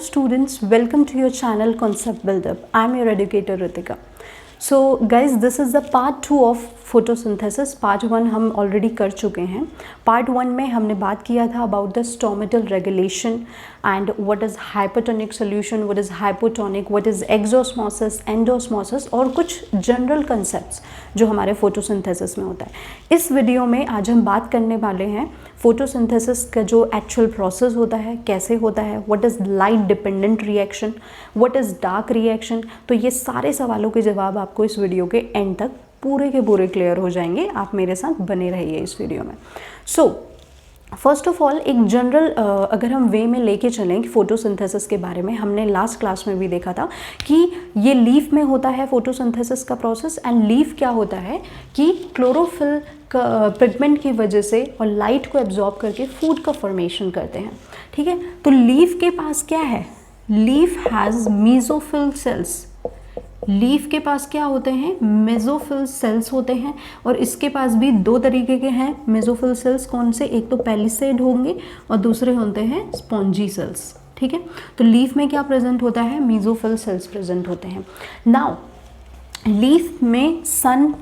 students, welcome to your channel Concept Buildup. I am your educator Ritika. So guys, this is the part 2 of photosynthesis. Part 1 हम already कर चुके हैं. Part 1 में हमने बात किया था about the stomatal regulation and what is hypertonic solution, what is hypotonic, what is exosmosis, endosmosis और कुछ general concepts जो हमारे photosynthesis में होता है. इस वीडियो में आज हम बात करने वाले हैं photosynthesis का जो actual process होता है, कैसे होता है, what is light dependent reaction, what is dark reaction. तो ये सारे सवालों के जवाब आपको इस वीडियो के एंड तक पूरे के पूरे क्लियर हो जाएंगे. आप मेरे साथ बने रहिए इस वीडियो में. सो फर्स्ट ऑफ ऑल एक जनरल अगर हम वे में लेके चलें कि फोटोसिंथेसिस के बारे में, हमने लास्ट क्लास में भी देखा था कि ये लीफ में होता है फोटोसिंथेसिस का प्रोसेस. एंड लीफ क्या होता है कि क्लोरोफिल पिगमेंट की वजह से और लाइट को एब्जॉर्ब करके फूड का फॉर्मेशन करते हैं. ठीक है, तो लीफ के पास क्या है? Leaf has mesophyll cells. Leaf के पास क्या होते हैं? मेसोफिल सेल्स होते हैं. और इसके पास भी दो तरीके के हैं मेसोफिल सेल्स. कौन से? एक तो पेलिसेड होंगे और दूसरे होते हैं स्पॉन्जी सेल्स. ठीक है, तो लीफ में क्या प्रेजेंट होता है? मेसोफिल सेल्स प्रेजेंट होते हैं. नाउ लीफ में सन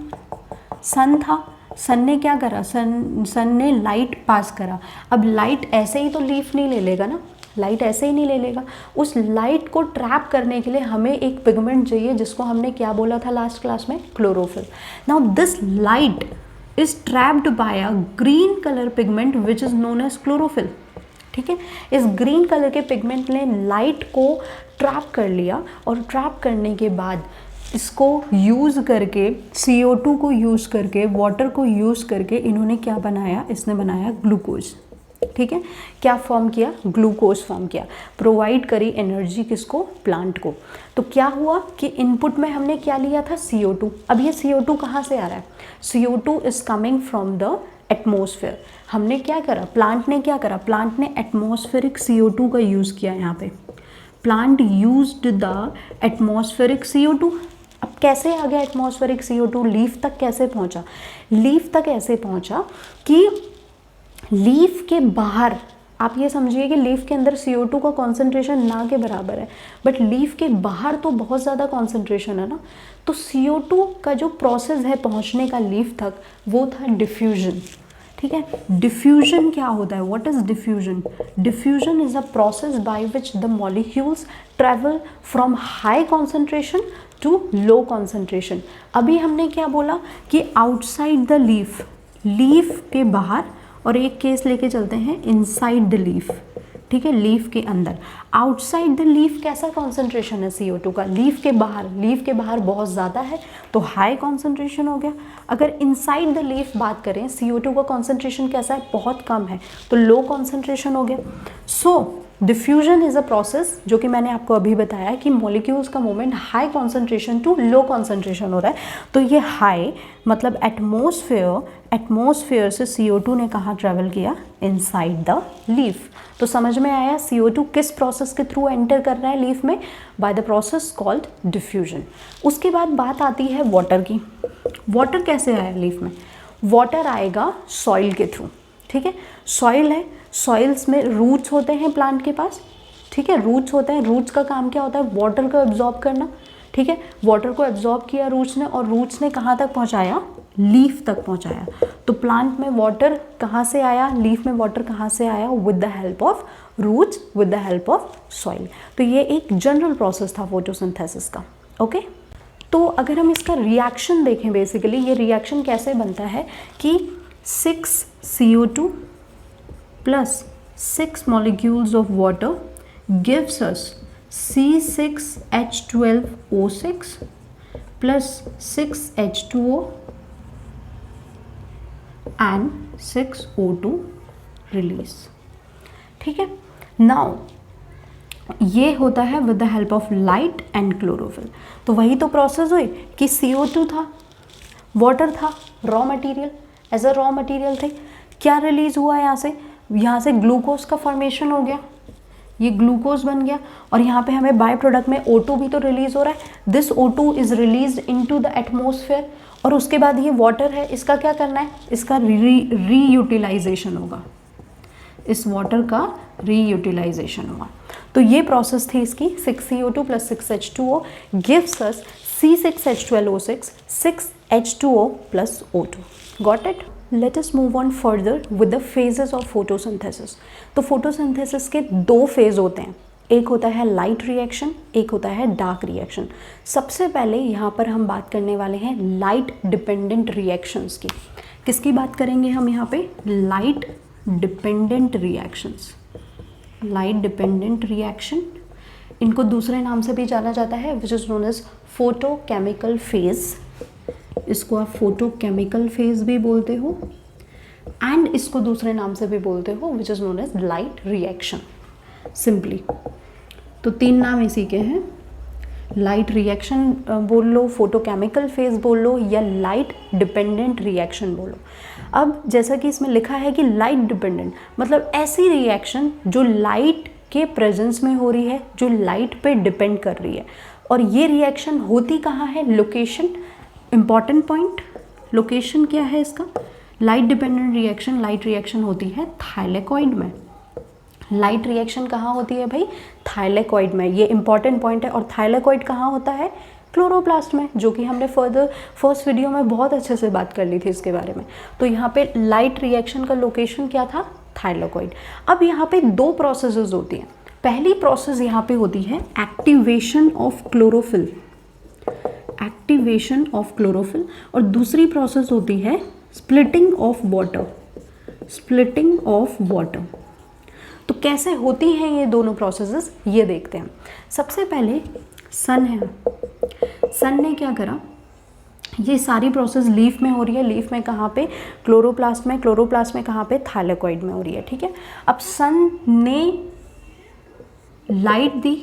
था. सन ने क्या करा? सन ने लाइट पास करा. अब लाइट ऐसे ही तो लीफ नहीं ले लेगा ना, लाइट ऐसे ही नहीं ले लेगा. उस लाइट को ट्रैप करने के लिए हमें एक पिगमेंट चाहिए जिसको हमने क्या बोला था लास्ट क्लास में? Chlorophyll. Now this light is trapped by a green colour pigment which is known as chlorophyll. ठीक है, इस ग्रीन कलर के पिगमेंट ने लाइट को ट्रैप कर लिया और ट्रैप करने के बाद इसको यूज़ करके CO2 को यूज़ करके वाटर को यूज़ करके इन्होंने क्या बनाया? इसने बनाया ग्लूकोज. ठीक है, क्या फॉर्म किया? ग्लूकोज फॉर्म किया. प्रोवाइड करी एनर्जी किसको? प्लांट को. तो क्या हुआ कि इनपुट में हमने क्या लिया था? CO2. अब ये CO2 कहाँ से आ रहा है? CO2 is coming from the atmosphere. हमने क्या करा? प्लांट ने क्या करा? प्लांट ने एटमोसफेरिक CO2 का यूज़ किया. यहाँ पे plant used the atmospheric CO2. अब कैसे आ गया एटमॉस्फेरिक CO2? लीफ तक कैसे पहुंचा? लीफ तक ऐसे पहुंचा कि लीफ के बाहर, आप ये समझिए कि लीफ के अंदर CO2 का कॉन्सेंट्रेशन ना के बराबर है, बट लीफ के बाहर तो बहुत ज़्यादा कॉन्सेंट्रेशन है ना. तो CO2 का जो प्रोसेस है पहुंचने का लीफ तक, वो था डिफ्यूजन. ठीक है, डिफ्यूजन क्या होता है? What is diffusion? Diffusion is a process by which the molecules travel from high concentration to low concentration. अभी हमने क्या बोला कि आउटसाइड द लीफ, लीफ के बाहर, और एक केस लेके चलते हैं इनसाइड द लीफ. ठीक है, लीफ के अंदर. आउटसाइड द लीफ कैसा कॉन्सेंट्रेशन है CO2 का? लीफ के बाहर बहुत ज़्यादा है तो हाई कॉन्सेंट्रेशन हो गया. अगर इनसाइड द लीफ बात करें, CO2 का कॉन्सेंट्रेशन कैसा है? बहुत कम है तो लो कॉन्सेंट्रेशन हो गया. So diffusion is a process जो कि मैंने आपको अभी बताया कि मॉलिक्यूल्स का movement high concentration to low concentration हो रहा है. तो ये हाई मतलब एटमॉस्फेयर से CO2 ने कहाँ ट्रेवल किया? Inside the leaf. तो समझ में आया CO2 किस प्रोसेस के थ्रू एंटर कर रहा है लीफ में? By the process called diffusion. उसके बाद बात आती है वाटर की. वाटर कैसे आया लीफ में? वाटर आएगा सॉइल के थ्रू. ठीक है, सॉइल है, सॉइल्स में रूट्स होते हैं प्लांट के पास. ठीक है, रूट्स होते हैं. रूट्स का काम क्या होता है? वाटर को एब्जॉर्ब करना. ठीक है, वाटर को एब्जॉर्ब किया रूट्स ने, और रूट्स ने कहाँ तक पहुँचाया? लीफ तक पहुँचाया. तो प्लांट में वाटर कहाँ से आया? लीफ में वाटर कहाँ से आया? With the help of roots, with the help of soil. तो ये एक जनरल प्रोसेस था फोटोसिंथेसिस का. ओके, तो अगर हम इसका रिएक्शन देखें, बेसिकली ये रिएक्शन कैसे बनता है कि 6 CO2 plus 6 molecules of water gives us C6H12O6 plus 6H2O and 6O2 release. ठीक है, नाउ ये होता है with the help of light and chlorophyll. तो वही तो प्रोसेस हुई कि CO2 था, वाटर था, raw material, as a raw material थे. क्या रिलीज हुआ यहाँ से ग्लूकोज का फॉर्मेशन हो गया. ये ग्लूकोज बन गया और यहाँ पे हमें बाय प्रोडक्ट में O2 भी तो रिलीज हो रहा है. This O2 is release into the atmosphere. और उसके बाद ये वाटर है, इसका क्या करना है? इसका रीयूटिलाइजेशन होगा. इस वाटर का रीयूटिलाइजेशन हुआ। तो ये प्रोसेस थी इसकी 6CO2 + 6H2O gives us C6H12O6 6H2O + O2। Got it? Let us move on further with the phases of photosynthesis. तो फोटोसिंथेसिस के 2 फेज होते हैं, एक होता है लाइट रिएक्शन, एक होता है डार्क रिएक्शन। सबसे पहले यहाँ पर हम बात करने वाले हैं लाइट डिपेंडेंट रिएक्शंस की। किसकी बात करेंगे हम यहाँ पे? Light dependent reactions. Light dependent reaction, इनको दूसरे नाम से भी जाना जाता है which is known as photochemical phase. इसको आप फोटोकेमिकल फेज भी बोलते हो एंड इसको दूसरे नाम से भी बोलते हो which is known as light reaction simply. तो 3 नाम इसी के हैं, लाइट रिएक्शन बोल लो, फोटोकेमिकल फेज बोल लो या लाइट डिपेंडेंट रिएक्शन बोलो। अब जैसा कि इसमें लिखा है कि लाइट डिपेंडेंट मतलब ऐसी रिएक्शन जो लाइट के प्रेजेंस में हो रही है, जो लाइट पे डिपेंड कर रही है। और ये रिएक्शन होती कहाँ है? लोकेशन, इंपॉर्टेंट पॉइंट, लोकेशन क्या है इसका? Light dependent reaction, light reaction होती है थाइलेकॉइड में। लाइट रिएक्शन कहाँ होती है भाई? थाइलेकॉइड में। ये इंपॉर्टेंट पॉइंट है। और थाइलेकॉइड कहाँ होता है? क्लोरोप्लास्ट में, जो कि हमने फर्स्ट वीडियो में बहुत अच्छे से बात कर ली थी इसके बारे में। तो यहाँ पे लाइट रिएक्शन का लोकेशन क्या था? थाइलेकॉइड। अब यहाँ पे 2 प्रोसेसेस होती हैं। पहली प्रोसेस यहाँ पे होती है activation of chlorophyll, activation of chlorophyll, और दूसरी प्रोसेस होती है splitting of water, splitting of water. तो कैसे होती हैं ये दोनों प्रोसेसेस, ये देखते हैं। सबसे पहले सन है, सन ने क्या करा, ये सारी प्रोसेस लीफ में हो रही है। लीफ में कहाँ पे? क्लोरोप्लास्ट में। क्लोरोप्लास्ट में कहाँ पे? थाइलेकॉइड में हो रही है, ठीक है। अब सन ने light the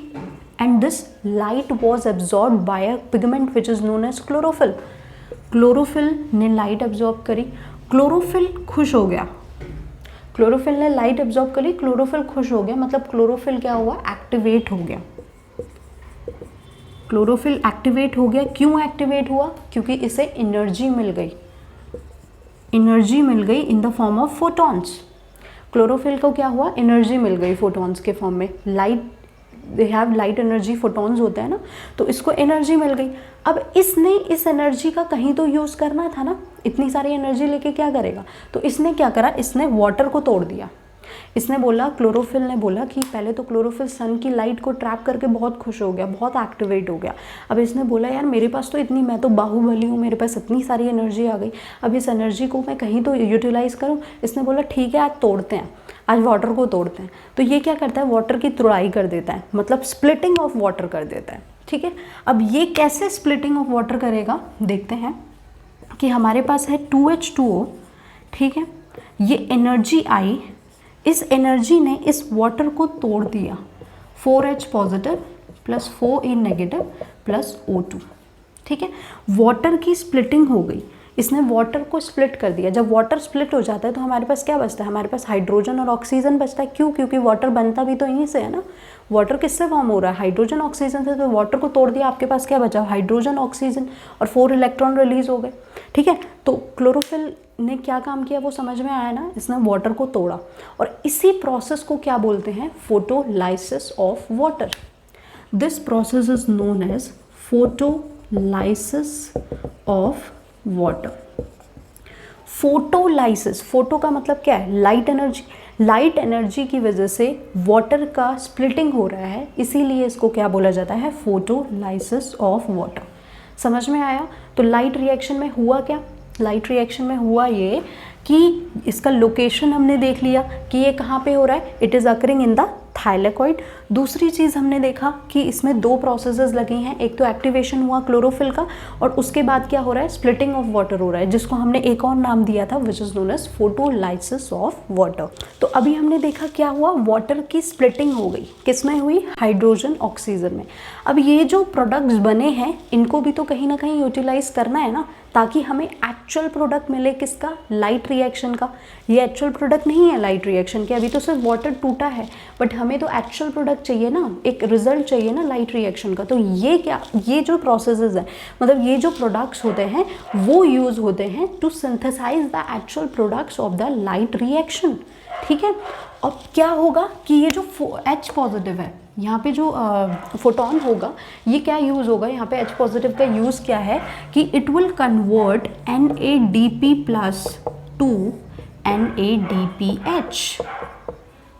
and this light was absorbed by a pigment which is known as chlorophyll. Chlorophyll ने लाइट एब्जॉर्ब करी, क्लोरोफिल खुश हो गया। क्लोरोफिल ने लाइट एब्जॉर्ब करी, क्लोरोफिल खुश हो गया, मतलब क्लोरोफिल क्या हुआ? एक्टिवेट हो गया। क्लोरोफिल एक्टिवेट हो गया। क्यों एक्टिवेट हुआ? क्योंकि इसे एनर्जी मिल गई, एनर्जी मिल गई in the form of photons. Chlorophyll को क्या हुआ? एनर्जी मिल गई फोटॉन्स के फॉर्म में। Light, they have light energy, photons होते हैं ना, तो इसको एनर्जी मिल गई। अब इसने इस एनर्जी का कहीं तो यूज़ करना था ना, इतनी सारी एनर्जी लेके क्या करेगा? तो इसने क्या करा? इसने वाटर को तोड़ दिया। इसने बोला, क्लोरोफिल ने बोला कि पहले तो क्लोरोफिल सन की लाइट को ट्रैप करके बहुत खुश हो गया, बहुत एक्टिवेट हो गया। अब इसने बोला यार मेरे पास तो इतनी, मैं तो बाहुबली हूँ, मेरे पास इतनी सारी एनर्जी आ गई, अब इस एनर्जी को मैं कहीं तो यूटिलाइज़ करूँ। इसने बोला ठीक है आज तोड़ते हैं, आज वाटर को तोड़ते हैं। तो ये क्या करता है? वाटर की तोड़ाई कर देता है, मतलब स्प्लिटिंग ऑफ वाटर कर देता है, ठीक है। अब ये कैसे स्प्लिटिंग ऑफ वाटर करेगा देखते हैं कि हमारे पास है 2H2O, ठीक है। ये एनर्जी आई, इस एनर्जी ने इस वाटर को तोड़ दिया, 4H positive plus 4A negative plus O2, ठीक है। वाटर की स्प्लिटिंग हो गई, इसने वाटर को स्प्लिट कर दिया। जब वाटर स्प्लिट हो जाता है तो हमारे पास क्या बचता है? हमारे पास हाइड्रोजन और ऑक्सीजन बचता है। क्यों? क्योंकि वाटर बनता भी तो यहीं से है ना। वाटर किससे फॉर्म हो रहा है? हाइड्रोजन ऑक्सीजन से। तो वाटर को तोड़ दिया, आपके पास क्या बचा? हाइड्रोजन ऑक्सीजन, और 4 इलेक्ट्रॉन रिलीज हो गए, ठीक है। तो क्लोरोफिल ने क्या काम किया वो समझ में आया ना, इसने वाटर को तोड़ा। और इसी प्रोसेस को क्या बोलते हैं? Photolysis of water. This process is known as photolysis of water. Photolysis, photo का मतलब क्या है? Light energy. लाइट एनर्जी की वजह से वाटर का स्प्लिटिंग हो रहा है, इसीलिए इसको क्या बोला जाता है? Photolysis of water. समझ में आया? तो लाइट रिएक्शन में हुआ क्या? लाइट रिएक्शन में हुआ ये कि इसका लोकेशन हमने देख लिया कि ये कहाँ पे हो रहा है, it is occurring in the thylakoid. दूसरी चीज़ हमने देखा कि इसमें दो प्रोसेसेस लगी हैं, एक तो एक्टिवेशन हुआ क्लोरोफिल का और उसके बाद क्या हो रहा है, स्प्लिटिंग ऑफ वाटर हो रहा है, जिसको हमने एक और नाम दिया था which is known as photolysis of water. तो अभी हमने देखा क्या हुआ, वाटर की स्प्लिटिंग हो गई, किसमें हुई, हाइड्रोजन ऑक्सीजन में। अब ये जो प्रोडक्ट्स बने हैं इनको भी तो कहीं ना कहीं यूटिलाइज करना है ना, ताकि हमें एक्चुअल प्रोडक्ट मिले किसका, लाइट रिएक्शन का। ये एक्चुअल प्रोडक्ट नहीं है लाइट रिएक्शन के, अभी तो सिर्फ वाटर टूटा है, बट हमें तो एक्चुअल प्रोडक्ट चाहिए ना, एक रिजल्ट चाहिए ना लाइट रिएक्शन का। तो ये क्या, ये जो प्रोसेसेस है, मतलब ये जो प्रोडक्ट्स होते हैं वो यूज़ होते हैं to synthesise the actual products of the light reaction. ठीक है, अब क्या होगा कि ये जो H पॉजिटिव है, यहाँ पे जो फोटोन होगा, ये क्या यूज़ होगा, यहाँ पे H पॉजिटिव का यूज़ क्या है कि it will convert NADP plus two NADPH।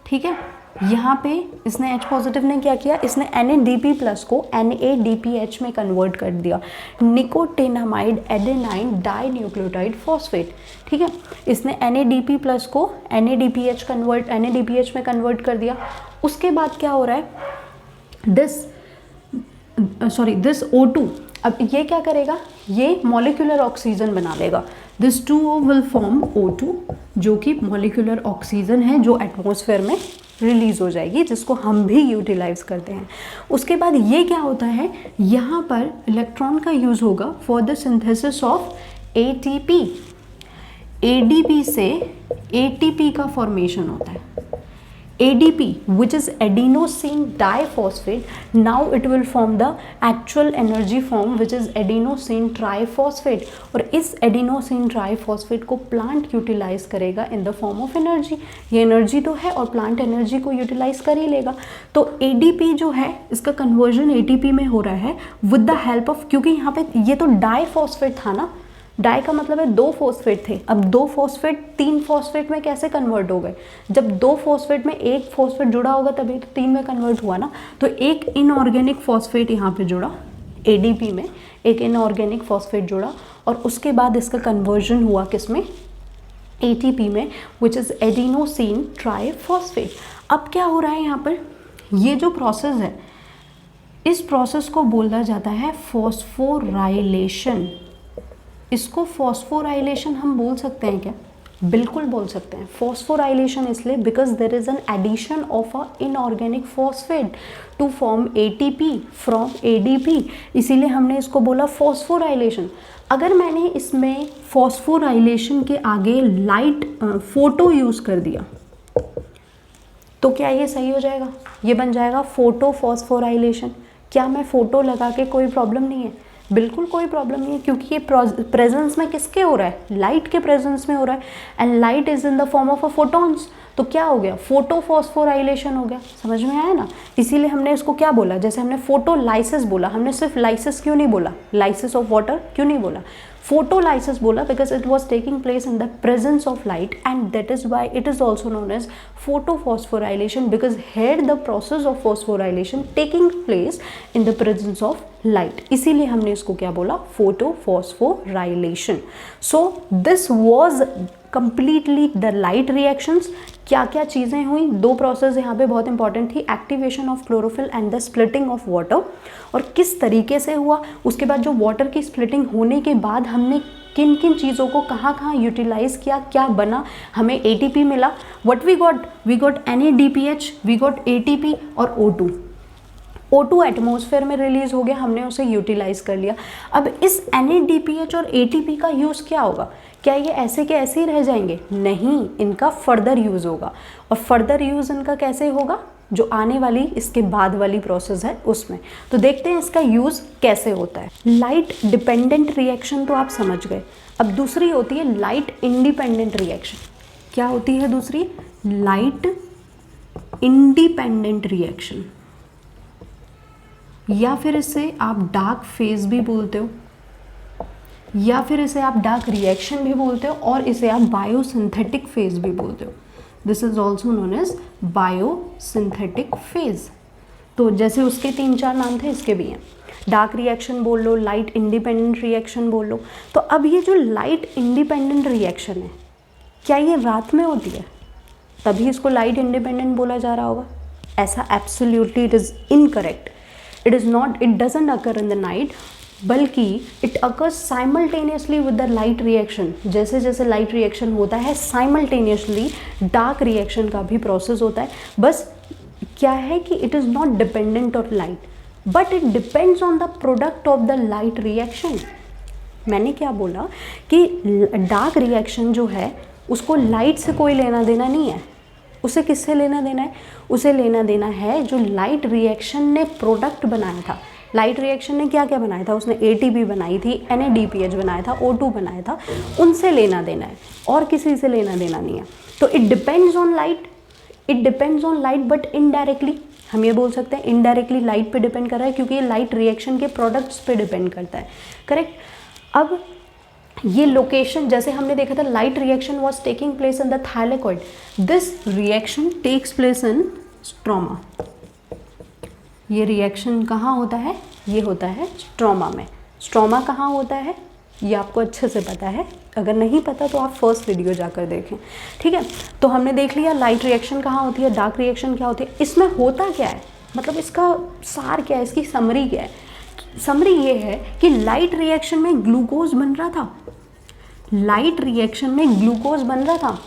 ठीक है, यहाँ पे इसने H पॉजिटिव ने क्या किया, इसने NADP प्लस को NADPH में कन्वर्ट कर दिया, nicotinamide adenine dinucleotide phosphate. ठीक है, इसने NADP प्लस को NADPH में कन्वर्ट कर दिया। उसके बाद क्या हो रहा है, दिस O2, अब ये क्या करेगा, ये मॉलिक्यूलर ऑक्सीजन बना लेगा। This 2O will form O2, जो कि मॉलिक्यूलर ऑक्सीजन है जो एटमॉस्फेयर में रिलीज हो जाएगी, जिसको हम भी यूटिलाइज करते हैं। उसके बाद ये क्या होता है, यहाँ पर इलेक्ट्रॉन का यूज होगा for the synthesis of ATP। ADP से ATP का फॉर्मेशन होता है। ADP, which is adenosine diphosphate, now it will form the actual energy form which is adenosine triphosphate, और इस adenosine triphosphate को प्लांट यूटिलाइज करेगा in the form of energy. ये energy तो है और प्लांट एनर्जी को यूटिलाइज कर ही लेगा। तो ADP जो है इसका कन्वर्जन ATP में हो रहा है विद द हेल्प ऑफ, क्योंकि यहाँ पे ये तो डाईफॉस्फेट था ना, डाई का मतलब है 2 फॉस्फेट थे, अब 2 फॉस्फेट 3 फॉस्फेट में कैसे कन्वर्ट हो गए, जब 2 फॉस्फेट में 1 फॉस्फेट जुड़ा होगा तभी तो 3 में कन्वर्ट हुआ ना। तो एक इनऑर्गेनिक फॉस्फेट यहाँ पे जुड़ा ADP में, एक इनऑर्गेनिक फॉस्फेट जुड़ा, और उसके बाद इसका कन्वर्जन हुआ किसमें, ATP में, विच इज़ एडिनोसिन ट्राइफॉस्फेट। अब क्या हो रहा है यहाँ पर, ये जो प्रोसेस है, इस प्रोसेस को बोला जाता है फॉस्फोराइलेशन। इसको फॉस्फोराइलेशन हम बोल सकते हैं क्या, बिल्कुल बोल सकते हैं। फॉस्फोराइलेशन इसलिए because there is an addition of a inorganic phosphate to form ATP from ADP, इसीलिए हमने इसको बोला फॉस्फोराइलेशन। अगर मैंने इसमें फॉस्फोराइलेशन के आगे लाइट फोटो यूज़ कर दिया तो क्या ये सही हो जाएगा, ये बन जाएगा फोटो फॉस्फोराइलेशन। क्या मैं फोटो लगा के कोई प्रॉब्लम नहीं है, बिल्कुल कोई प्रॉब्लम नहीं है, क्योंकि ये प्रेजेंस में किसके हो रहा है, लाइट के प्रेजेंस में हो रहा है, and light is in the form of a photons. तो क्या हो गया, फोटो फॉस्फोराइलेशन हो गया। समझ में आया ना, इसीलिए हमने इसको क्या बोला, जैसे हमने फोटोलाइसिस बोला, हमने सिर्फ लाइसिस क्यों नहीं बोला, लाइसिस ऑफ वाटर क्यों नहीं बोला, फोटोलाइसिस बोला because it was taking place in the presence of light, and that is why it is also known as photophosphorylation, because here the process of phosphorylation taking place in the presence of light, इसीलिए हमने इसको क्या बोला, photophosphorylation. So this was completely the light reactions. क्या क्या चीज़ें हुई, 2 process यहाँ पे बहुत इंपॉर्टेंट थी, activation of chlorophyll and the splitting of water, और किस तरीके से हुआ। उसके बाद जो वाटर की स्प्लिटिंग होने के बाद हमने किन किन चीज़ों को कहाँ कहाँ यूटिलाइज किया, क्या बना, हमें ATP मिला, what we got NADPH, we got ATP और O2। O2 एटमॉस्फेयर में रिलीज हो गया, हमने उसे यूटिलाइज कर लिया। अब इस NADPH और ATP का यूज़ क्या होगा, क्या ये ऐसे के ऐसे ही रह जाएंगे, नहीं, इनका फर्दर यूज़ होगा, और फर्दर यूज़ इनका कैसे होगा, जो आने वाली इसके बाद वाली प्रोसेस है उसमें। तो देखते हैं इसका यूज़ कैसे होता है। लाइट डिपेंडेंट रिएक्शन तो आप समझ गए, अब दूसरी होती है लाइट इंडिपेंडेंट रिएक्शन। क्या होती है दूसरी, लाइट इंडिपेंडेंट रिएक्शन, या फिर इसे आप डार्क फेज भी बोलते हो, या फिर इसे आप डार्क रिएक्शन भी बोलते हो, और इसे आप बायोसिंथेटिक फेज भी बोलते हो। This is also known as biosynthetic phase. तो जैसे उसके 3-4 नाम थे, इसके भी हैं, डार्क रिएक्शन बोल लो, लाइट इंडिपेंडेंट रिएक्शन बोल लो। तो अब ये जो लाइट इंडिपेंडेंट रिएक्शन है, क्या ये रात में होती है, तभी इसको लाइट इंडिपेंडेंट बोला जा रहा होगा? ऐसा absolutely it is incorrect. It is not, it doesn't occur in the night, बल्कि it occurs simultaneously with the light reaction. जैसे जैसे लाइट रिएक्शन होता है, साइमल्टेनियसली डार्क रिएक्शन का भी प्रोसेस होता है। बस क्या है कि it is not dependent on light, but it depends on the product of the light reaction. मैंने क्या बोला कि डार्क रिएक्शन जो है उसको लाइट से कोई लेना देना नहीं है। उसे किससे लेना देना है? उसे लेना देना है जो लाइट रिएक्शन ने प्रोडक्ट बनाया था। लाइट रिएक्शन ने क्या क्या बनाया था? उसने ATP बनाई थी, NADPH बनाया था, O2 बनाया था, उनसे लेना देना है और किसी से लेना देना नहीं है। तो it depends on light, but indirectly हम ये बोल सकते हैं इनडायरेक्टली लाइट पे डिपेंड कर रहा है, क्योंकि ये लाइट रिएक्शन के प्रोडक्ट्स पे डिपेंड करता है। करेक्ट। अब ये लोकेशन, जैसे हमने देखा था light reaction was taking place in the thylakoid, this reaction takes place in stroma. ये रिएक्शन कहाँ होता है? ये होता है स्ट्रोमा में। स्ट्रोमा कहाँ होता है ये आपको अच्छे से पता है, अगर नहीं पता तो आप फर्स्ट वीडियो जाकर देखें, ठीक है। तो हमने देख लिया लाइट रिएक्शन कहाँ होती है, डार्क रिएक्शन क्या होती है, इसमें होता क्या है, मतलब इसका सार क्या है, इसकी समरी क्या है। समरी ये है कि लाइट रिएक्शन में ग्लूकोज बन रहा था, लाइट रिएक्शन में ग्लूकोज बन रहा था,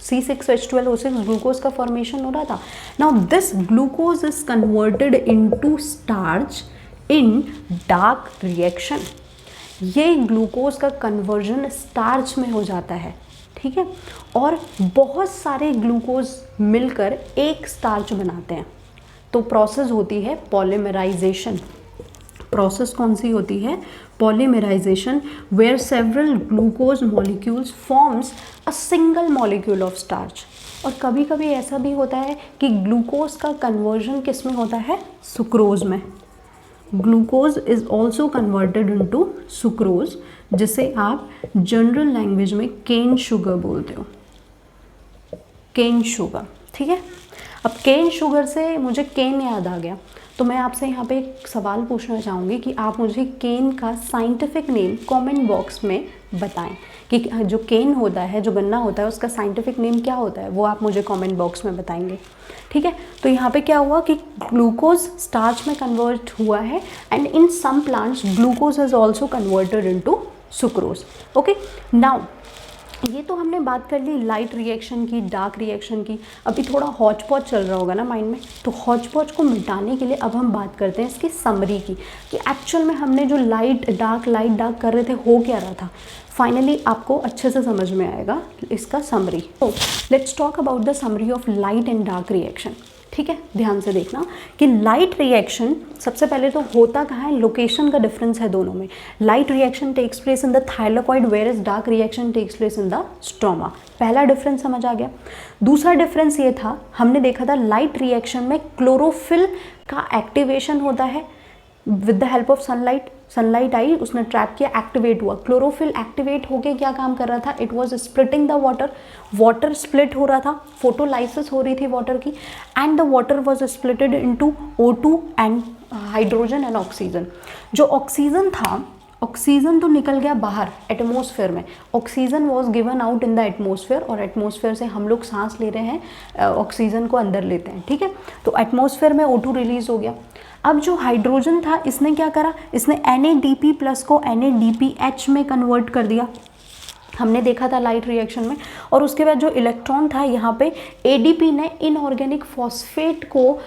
C6H12O6 ग्लूकोज का फॉर्मेशन हो रहा था। Now this glucose is converted into starch in dark reaction. ये ग्लूकोज का कन्वर्जन स्टार्च में हो जाता है, ठीक है, और बहुत सारे ग्लूकोज मिलकर एक स्टार्च बनाते हैं। तो प्रोसेस होती है पॉलीमराइजेशन। प्रोसेस कौन सी होती है? Polymerisation, where several glucose molecules forms a single molecule of starch. और कभी कभी ऐसा भी होता है कि ग्लूकोज का कन्वर्जन किस में होता है? सुक्रोज में। Glucose is also converted into sucrose, जिसे आप जनरल लैंग्वेज में केन शुगर बोलते हो, केन शुगर, ठीक है। अब केन शुगर से मुझे केन याद आ गया, तो मैं आपसे यहाँ पे एक सवाल पूछना चाहूँगी कि आप मुझे केन का साइंटिफिक नेम कमेंट बॉक्स में बताएं कि जो केन होता है, जो गन्ना होता है, उसका साइंटिफिक नेम क्या होता है, वो आप मुझे कमेंट बॉक्स में बताएंगे, ठीक है। तो यहाँ पे क्या हुआ कि ग्लूकोज स्टार्च में कन्वर्ट हुआ है, and in some plants glucose is also converted into sucrose. Okay, now ये तो हमने बात कर ली लाइट रिएक्शन की, डार्क रिएक्शन की। अभी थोड़ा हॉच पॉच चल रहा होगा ना माइंड में, तो हॉच पॉच को मिटाने के लिए अब हम बात करते हैं इसकी समरी की, कि एक्चुअल में हमने जो लाइट डार्क कर रहे थे हो क्या रहा था। फाइनली आपको अच्छे से समझ में आएगा इसका समरी। तो let's talk about the summary of light and dark reaction, ठीक है। ध्यान से देखना कि लाइट रिएक्शन सबसे पहले तो होता कहाँ है, लोकेशन का डिफरेंस है दोनों में। Light reaction takes place in the thylakoid, where is dark reaction takes place in the stroma. पहला डिफरेंस समझ आ गया। दूसरा डिफरेंस ये था, हमने देखा था लाइट रिएक्शन में क्लोरोफिल का एक्टिवेशन होता है with the help of sunlight. Sunlight आई, उसने ट्रैप किया, एक्टिवेट हुआ, क्लोरोफिल एक्टिवेट होके क्या काम कर रहा था, it was splitting the water, water split हो रहा था, फोटोलाइसिस हो रही थी वाटर की, and the water was splitted into O2 and hydrogen and oxygen. जो ऑक्सीजन था, ऑक्सीजन तो निकल गया बाहर एटमॉस्फेयर में, oxygen was given out in the atmosphere, और एटमॉस्फेयर से हम लोग सांस ले रहे हैं, ऑक्सीजन को अंदर लेते हैं, ठीक है। तो एटमॉस्फेयर में O2 रिलीज हो गया। अब जो हाइड्रोजन था, इसने क्या करा, इसने NADP प्लस को NADPH में कन्वर्ट कर दिया, हमने देखा था लाइट रिएक्शन में। और उसके बाद जो इलेक्ट्रॉन था यहाँ पे, ADP ने इनऑर्गेनिक फॉस्फेट को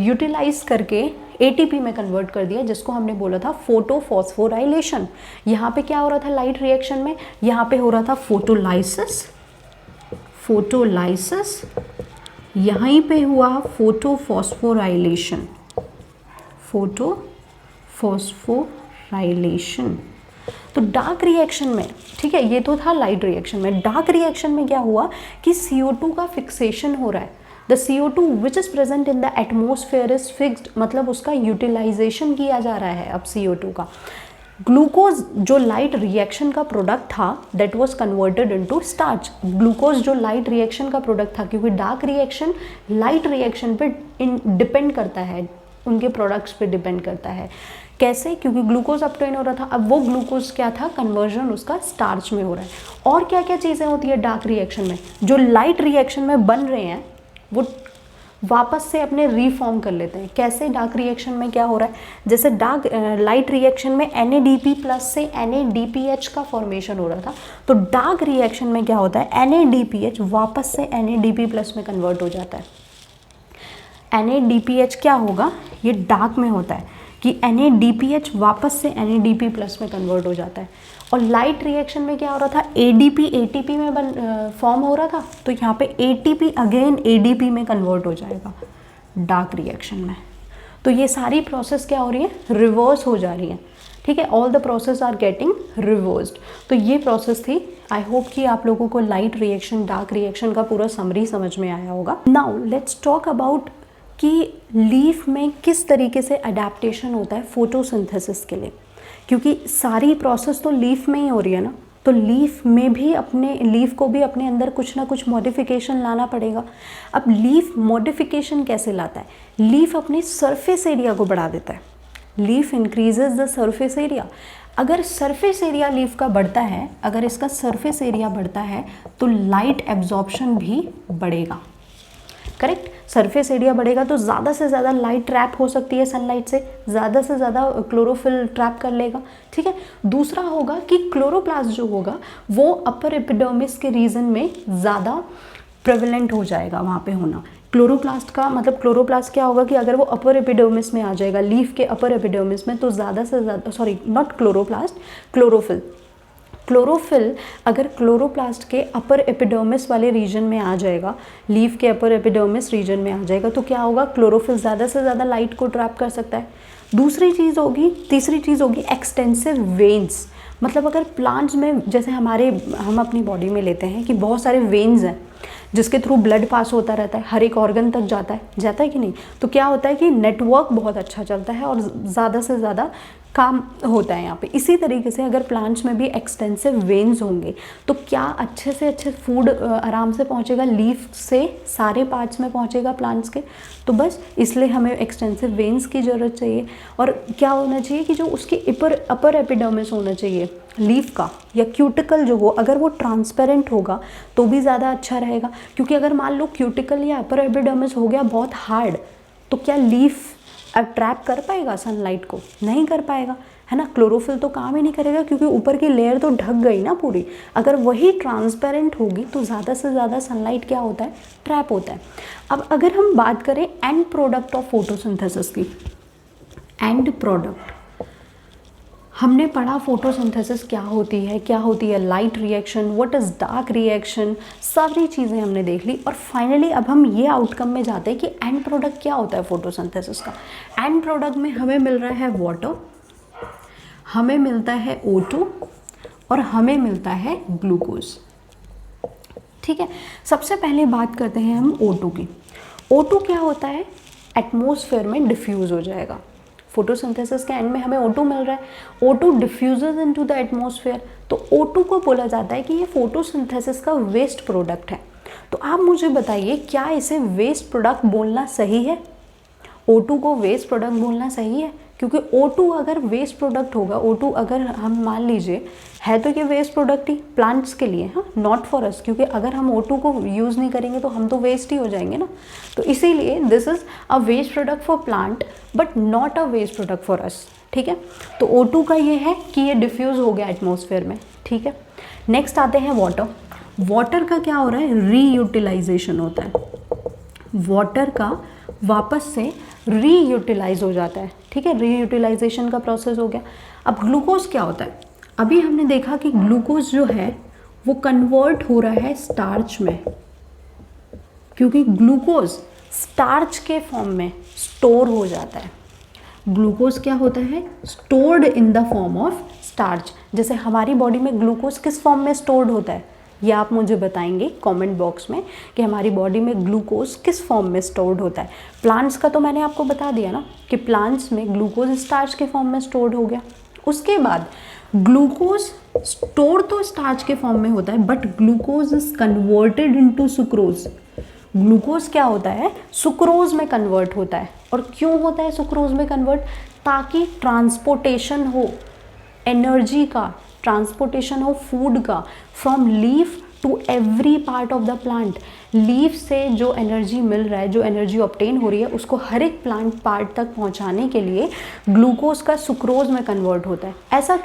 यूटिलाइज करके ATP में कन्वर्ट कर दिया, जिसको हमने बोला था फोटोफॉस्फोराइलेशन। यहाँ पे क्या हो रहा था लाइट रिएक्शन में, यहाँ पे हो रहा था फोटोलाइसिस, यहीं पे हुआ फोटोफॉस्फोराइलेशन, फोटोफॉस्फोराइलेशन। तो डार्क रिएक्शन में, ठीक है, ये तो था लाइट रिएक्शन में। डार्क रिएक्शन में क्या हुआ कि CO2 का फिक्सेशन हो रहा है। The CO2 which is present in the atmosphere is fixed, मतलब उसका यूटिलाइजेशन किया जा रहा है अब CO2 का। ग्लूकोज जो लाइट रिएक्शन का प्रोडक्ट था, that was converted into starch. Glucose जो लाइट रिएक्शन का प्रोडक्ट था, क्योंकि डार्क रिएक्शन लाइट रिएक्शन पे डिपेंड करता है, उनके प्रोडक्ट्स पे डिपेंड करता है। कैसे? क्योंकि ग्लूकोज अपटेन हो रहा था, अब वो ग्लूकोज क्या था, कन्वर्जन उसका स्टार्च में हो रहा है। और क्या क्या चीज़ें होती है डार्क रिएक्शन में, जो लाइट रिएक्शन में बन रहे हैं वो वापस से अपने रीफॉर्म कर लेते हैं। कैसे? डार्क रिएक्शन में क्या हो रहा है, जैसे लाइट रिएक्शन में NADP प्लस से NADPH का फॉर्मेशन हो रहा था, तो डार्क रिएक्शन में क्या होता है, NADPH वापस से NADP प्लस में कन्वर्ट हो जाता है। NADPH क्या होगा, ये डार्क में होता है, कि NADPH वापस से NADP+ में कन्वर्ट हो जाता है। और लाइट रिएक्शन में क्या हो रहा था, ADP ATP में फॉर्म हो रहा था, तो यहाँ पे ATP अगेन ADP में कन्वर्ट हो जाएगा डार्क रिएक्शन में। तो ये सारी प्रोसेस क्या हो रही है, रिवर्स हो जा रही है, ठीक है, all the process are getting reversed. तो ये प्रोसेस थी। आई होप कि आप लोगों को लाइट रिएक्शन डार्क रिएक्शन का पूरा समरी समझ में आया होगा। नाउ लेट्स टॉक अबाउट कि लीफ में किस तरीके से अडेप्टेशन होता है फोटोसिंथेसिस के लिए, क्योंकि सारी प्रोसेस तो लीफ में ही हो रही है ना, तो लीफ को भी अपने अंदर कुछ ना कुछ मॉडिफिकेशन लाना पड़ेगा। अब लीफ मॉडिफिकेशन कैसे लाता है, लीफ अपने सरफेस एरिया को बढ़ा देता है। Leaf increases the surface area. अगर सरफेस एरिया लीफ का बढ़ता है, अगर इसका सरफेस एरिया बढ़ता है तो लाइट एब्जॉर्प्शन भी बढ़ेगा, करेक्ट। सरफेस एरिया बढ़ेगा तो ज़्यादा से ज़्यादा लाइट ट्रैप हो सकती है सनलाइट से, ज़्यादा से ज़्यादा क्लोरोफिल ट्रैप कर लेगा, ठीक है। दूसरा होगा कि क्लोरोप्लास्ट जो होगा वो अपर एपिडर्मिस के रीजन में ज़्यादा प्रेवलेंट हो जाएगा वहाँ पे होना। क्लोरोप्लास्ट का मतलब, क्लोरोप्लास्ट क्या होगा कि अगर वो अपर एपिडर्मिस में आ जाएगा, लीफ के अपर एपिडर्मिस में, तो ज़्यादा से ज़्यादा, सॉरी नॉट क्लोरोप्लास्ट, क्लोरोफिल अगर क्लोरोप्लास्ट के अपर एपिडर्मिस वाले रीजन में आ जाएगा, लीफ के अपर एपिडर्मिस रीजन में आ जाएगा, तो क्या होगा, क्लोरोफिल ज़्यादा से ज़्यादा लाइट को ट्रैप कर सकता है। तीसरी चीज़ होगी एक्सटेंसिव वेन्स। मतलब अगर प्लांट्स में, जैसे हम अपनी बॉडी में लेते हैं कि बहुत सारे वेन्स हैं जिसके थ्रू ब्लड पास होता रहता है, हर एक ऑर्गन तक जाता है कि नहीं, तो क्या होता है कि नेटवर्क बहुत अच्छा चलता है और ज़्यादा से ज़्यादा काम होता है यहाँ पे। इसी तरीके से अगर प्लांट्स में भी एक्सटेंसिव वेन्स होंगे तो क्या अच्छे से अच्छे फूड आराम से पहुँचेगा, लीफ से सारे पार्ट्स में पहुँचेगा प्लांट्स के। तो बस इसलिए हमें एक्सटेंसिव वेन्स की ज़रूरत चाहिए। और क्या होना चाहिए कि जो उसकी अपर एपिडर्मिस होना चाहिए लीफ का, या क्यूटिकल जो हो, अगर वो ट्रांसपेरेंट होगा तो भी ज़्यादा अच्छा रहेगा। क्योंकि अगर मान लो क्यूटिकल या अपर एपिडर्मिस हो गया बहुत हार्ड, तो क्या लीफ अट्रैक्ट कर पाएगा सनलाइट को? नहीं कर पाएगा, है ना। क्लोरोफिल तो काम ही नहीं करेगा क्योंकि ऊपर की लेयर तो ढक गई ना पूरी। अगर वही ट्रांसपेरेंट होगी तो ज़्यादा से ज़्यादा सनलाइट क्या होता है, ट्रैप होता है। अब अगर हम बात करें एंड प्रोडक्ट ऑफ फोटोसिंथेसिस की, एंड प्रोडक्ट हमने पढ़ा फोटोसिंथेसिस क्या होती है light reaction, what is dark reaction, सारी चीज़ें हमने देख ली। और फाइनली अब हम ये आउटकम में जाते हैं कि एंड प्रोडक्ट क्या होता है फोटोसिंथेसिस का। एंड प्रोडक्ट में हमें मिल रहा है वाटर, हमें मिलता है O2 और हमें मिलता है ग्लूकोज, ठीक है। सबसे पहले बात करते हैं हम O2 की। O2 क्या होता है, एटमॉस्फेयर में डिफ्यूज़ हो जाएगा। फोटोसिंथेसिस के एंड में हमें O2 मिल रहा है, O2 diffuses into the atmosphere. तो O2 को बोला जाता है कि ये फोटोसिंथेसिस का वेस्ट प्रोडक्ट है। तो आप मुझे बताइए, क्या इसे वेस्ट प्रोडक्ट बोलना सही है? O2 को वेस्ट प्रोडक्ट बोलना सही है? क्योंकि O2 अगर वेस्ट प्रोडक्ट होगा, O2 अगर हम मान लीजिए है तो ये वेस्ट प्रोडक्ट ही प्लांट्स के लिए, हाँ, नॉट फॉर अस, क्योंकि अगर हम O2 को यूज़ नहीं करेंगे तो हम तो वेस्ट ही हो जाएंगे ना। तो इसीलिए this is a waste product for plant but not a waste product for us, ठीक है। तो O2 का ये है कि ये डिफ्यूज़ हो गया एटमॉस्फेयर में, ठीक है। नेक्स्ट आते हैं वाटर। वाटर का क्या हो रहा है, रीयूटिलाइजेशन होता है। वाटर का वापस से रीयूटिलाइज हो जाता है, ठीक है, रीयूटिलाइजेशन का प्रोसेस हो गया। अब ग्लूकोज क्या होता है, अभी हमने देखा कि ग्लूकोज जो है वो कन्वर्ट हो रहा है स्टार्च में, क्योंकि ग्लूकोज स्टार्च के फॉर्म में स्टोर हो जाता है। ग्लूकोज क्या होता है, stored in the form of starch. जैसे हमारी बॉडी में ग्लूकोज किस फॉर्म में स्टोर्ड होता है, ये आप मुझे बताएंगे कमेंट बॉक्स में कि हमारी बॉडी में ग्लूकोज किस फॉर्म में स्टोर्ड होता है। प्लांट्स का तो मैंने आपको बता दिया ना कि प्लांट्स में ग्लूकोज स्टार्च के फॉर्म में स्टोर्ड हो गया। उसके बाद ग्लूकोज स्टोर तो स्टार्च के फॉर्म में होता है but glucose is converted into sucrose. Glucose क्या होता है, सुक्रोज में कन्वर्ट होता है। और क्यों होता है सुक्रोज में कन्वर्ट, ताकि ट्रांसपोर्टेशन हो एनर्जी का, ट्रांसपोर्टेशन हो फूड का from leaf to every part of the plant. Leaf से जो एनर्जी मिल रहा है, जो एनर्जी ऑब्टेन हो रही है, उसको हर एक प्लांट पार्ट तक पहुंचाने के लिए ग्लूकोज का सुक्रोज में कन्वर्ट होता है। ऐसा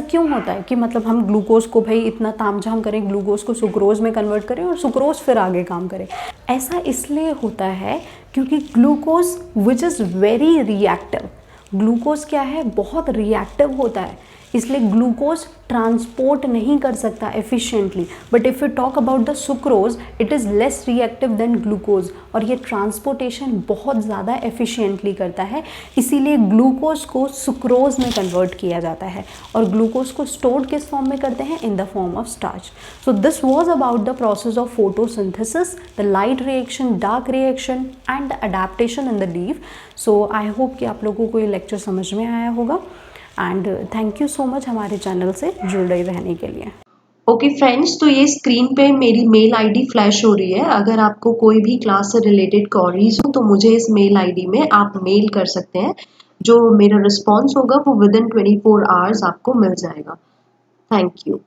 क्यों होता है कि मतलब हम ग्लूकोज को भाई इतना तामझाम करें, ग्लूकोज को सुक्रोज में कन्वर्ट करें और सुक्रोज फिर आगे काम करे। ऐसा इसलिए होता है क्योंकि glucose which is very reactive, glucose क्या है, बहुत रिएक्टिव होता है, इसलिए ग्लूकोज ट्रांसपोर्ट नहीं कर सकता efficiently. But if you talk about the sucrose, it is less reactive than glucose, और ये ट्रांसपोर्टेशन बहुत ज़्यादा एफिशिएंटली करता है, इसीलिए ग्लूकोज को सुक्रोज में कन्वर्ट किया जाता है। और ग्लूकोज को स्टोर किस फॉर्म में करते हैं, in the form of starch. So this was about the process of photosynthesis, the light reaction, dark reaction and the adaptation in the leaf. So I hope कि आप लोगों को ये लेक्चर समझ में आया होगा, and thank you so much हमारे चैनल से जुड़े रहने के लिए। ओके फ्रेंड्स, तो ये स्क्रीन पे मेरी मेल आईडी फ्लैश हो रही है। अगर आपको कोई भी क्लास से रिलेटेड क्वेरीज हो तो मुझे इस मेल आईडी में आप मेल कर सकते हैं। जो मेरा रिस्पॉन्स होगा वो विद इन 24 आवर्स आपको मिल जाएगा। Thank you.